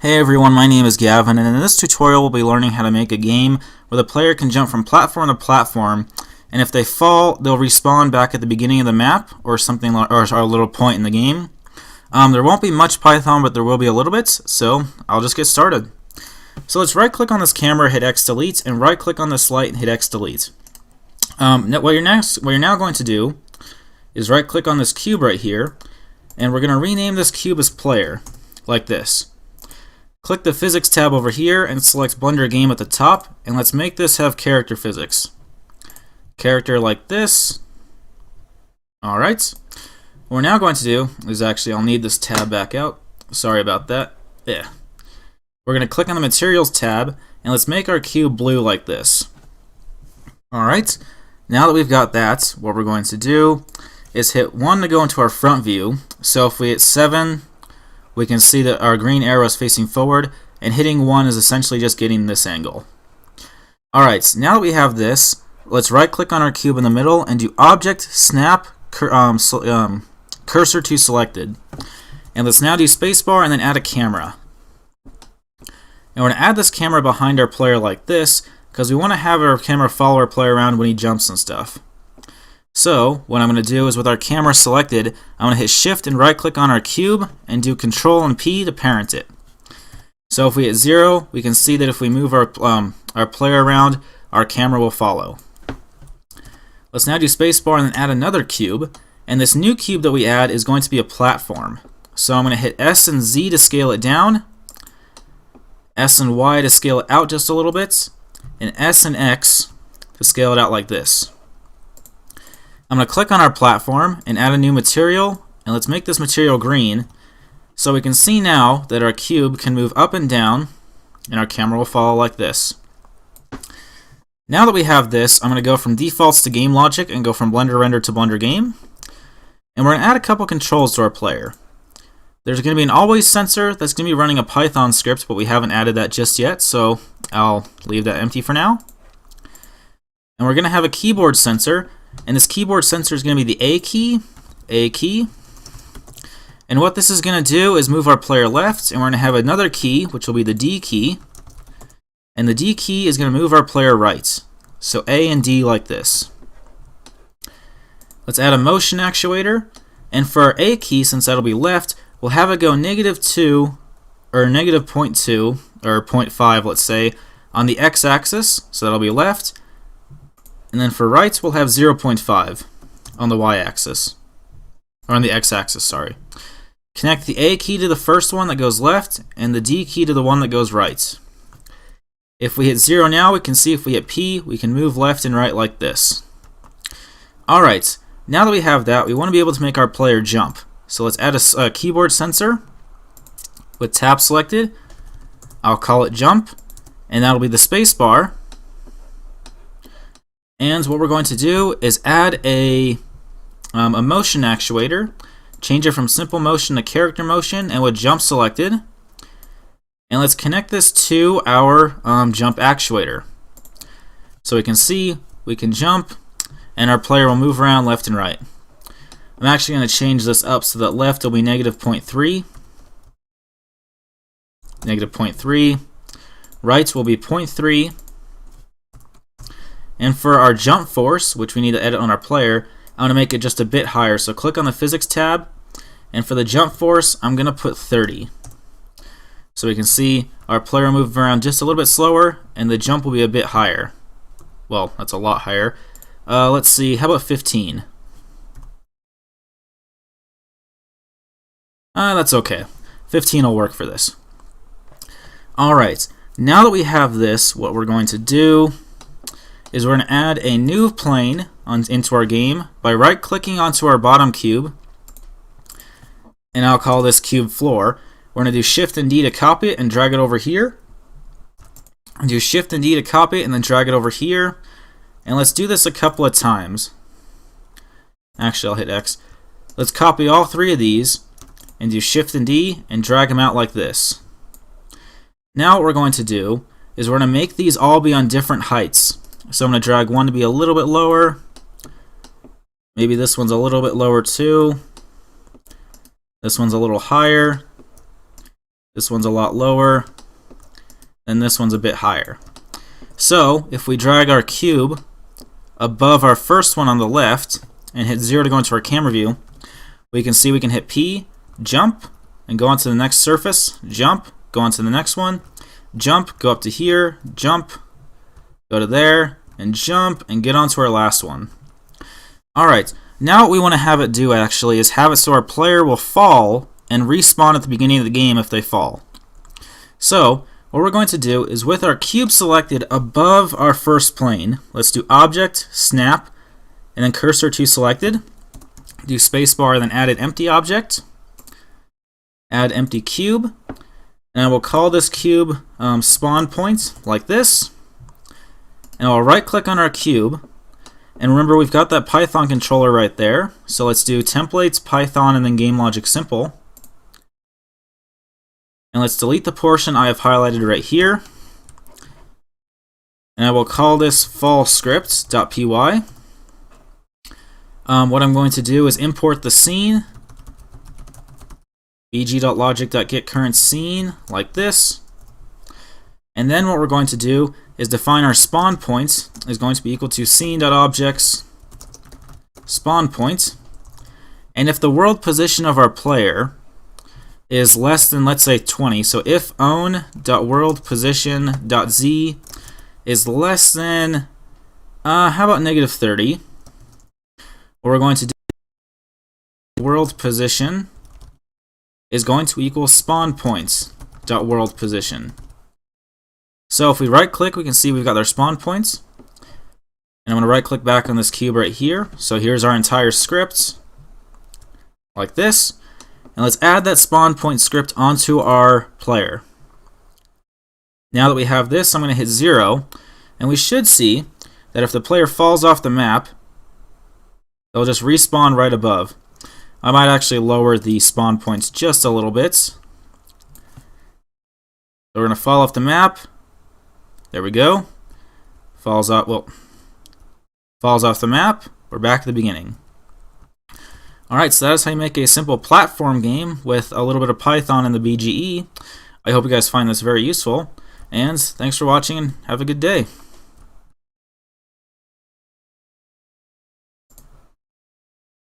Hey everyone, my name is Gavin, and in this tutorial we'll be learning how to make a game where the player can jump from platform to platform, and if they fall, they'll respawn back at the beginning of the map or something, or a little point in the game. There won't be much Python, but there will be a little bit, so I'll just get started. So let's right-click on this camera, hit X delete, and right-click on this light and hit X delete. What you're now going to do is right-click on this cube right here, and we're going to rename this cube as player, like this. Click the physics tab over here and select Blender game at the top, and let's make this have character physics. Character like this. Alright. What we're now going to do is I'll need this tab back out. Sorry about that. Yeah. We're going to click on the materials tab and let's make our cube blue like this. Alright. Now that we've got that, what we're going to do is hit 1 to go into our front view. So if we hit 7, we can see that our green arrow is facing forward, and hitting 1 is essentially just getting this angle. Alright, now that we have this, let's right click on our cube in the middle and do Object Snap Cursor to Selected. And let's now do spacebar and then add a camera. And we're going to add this camera behind our player like this, because we want to have our camera follow our player around when he jumps and stuff. So what I'm going to do is with our camera selected, I'm going to hit Shift and right click on our cube and do Control and P to parent it. So if we hit 0, we can see that if we move our player around, our camera will follow. Let's now do spacebar and then add another cube, and this new cube that we add is going to be a platform. So I'm going to hit S and Z to scale it down, S and Y to scale it out just a little bit, and S and X to scale it out like this. I'm going to click on our platform and add a new material, and let's make this material green, so we can see now that our cube can move up and down, and our camera will follow like this. Now that we have this, I'm going to go from defaults to game logic and go from Blender render to Blender game, and we're going to add a couple controls to our player. There's going to be an always sensor that's going to be running a Python script, but we haven't added that just yet, so I'll leave that empty for now. And we're going to have a keyboard sensor, and this keyboard sensor is going to be the A key. And what this is going to do is move our player left, and we're going to have another key, which will be the D key. And the D key is going to move our player right. So A and D like this. Let's add a motion actuator. And for our A key, since that'll be left, we'll have it go -2 or -0.2 or 0.5, let's say, on the x-axis. So that'll be left. And then for right, we'll have 0.5 on the y-axis. Or on the x-axis, sorry. Connect the A key to the first one that goes left, and the D key to the one that goes right. If we hit 0 now, we can see if we hit P, we can move left and right like this. Alright, now that we have that, we want to be able to make our player jump. So let's add a keyboard sensor with tab selected. I'll call it jump, and that'll be the space bar. And what we're going to do is add a motion actuator, change it from simple motion to character motion, and with jump selected. And let's connect this to our jump actuator. So we can see we can jump, and our player will move around left and right. I'm actually going to change this up so that left will be -0.3, -0.3, right will be 0.3. And for our jump force, which we need to edit on our player, I'm going to make it just a bit higher. So click on the physics tab, and for the jump force, I'm going to put 30. So we can see our player move around just a little bit slower, and the jump will be a bit higher. Well, that's a lot higher. Let's see, how about 15? That's okay. 15 will work for this. Alright, now that we have this, what we're going to do is we're going to add a new plane into our game by right-clicking onto our bottom cube, and I'll call this cube floor. We're going to do Shift and D to copy it and drag it over here. And do Shift and D to copy it and then drag it over here. And let's do this a couple of times. Actually, I'll hit X. Let's copy all 3 of these and do Shift and D and drag them out like this. Now what we're going to do is we're going to make these all be on different heights. So I'm going to drag one to be a little bit lower. Maybe this one's a little bit lower too. This one's a little higher. This one's a lot lower, and this one's a bit higher. So if we drag our cube above our first one on the left and hit 0 to go into our camera view, we can see we can hit P, jump, and go on to the next surface, jump, go on to the next one, jump, go up to here, jump, go to there, and jump, and get onto our last one. Alright, now what we want to have it do actually is have it so our player will fall and respawn at the beginning of the game if they fall. So what we're going to do is, with our cube selected above our first plane, let's do object, snap, and then cursor to selected, do spacebar, then add an empty object, add empty cube, and I will call this cube spawn point like this, and I'll right click on our cube, and remember we've got that Python controller right there, so let's do templates, Python, and then game logic simple. And let's delete the portion I have highlighted right here. And I will call this fall script.py. What I'm going to do is import the scene, bg.logic.getCurrentScene, like this. And then what we're going to do is define our spawn point is going to be equal to scene.objects spawn point. And if the world position of our player is less than, let's say, 20. So if own.worldPosition.z is less than, how about negative 30? What we're going to do, world position is going to equal spawn points.world position. So if we right click, we can see we've got our spawn points. And I'm going to right click back on this cube right here. So here's our entire script, like this. And let's add that spawn point script onto our player. Now that we have this, I'm going to hit 0, and we should see that if the player falls off the map, they'll just respawn right above. I might actually lower the spawn points just a little bit. So we're going to fall off the map. There we go. Falls off the map. We're back at the beginning. Alright, so that is how you make a simple platform game with a little bit of Python in the BGE. I hope you guys find this very useful, and thanks for watching and have a good day.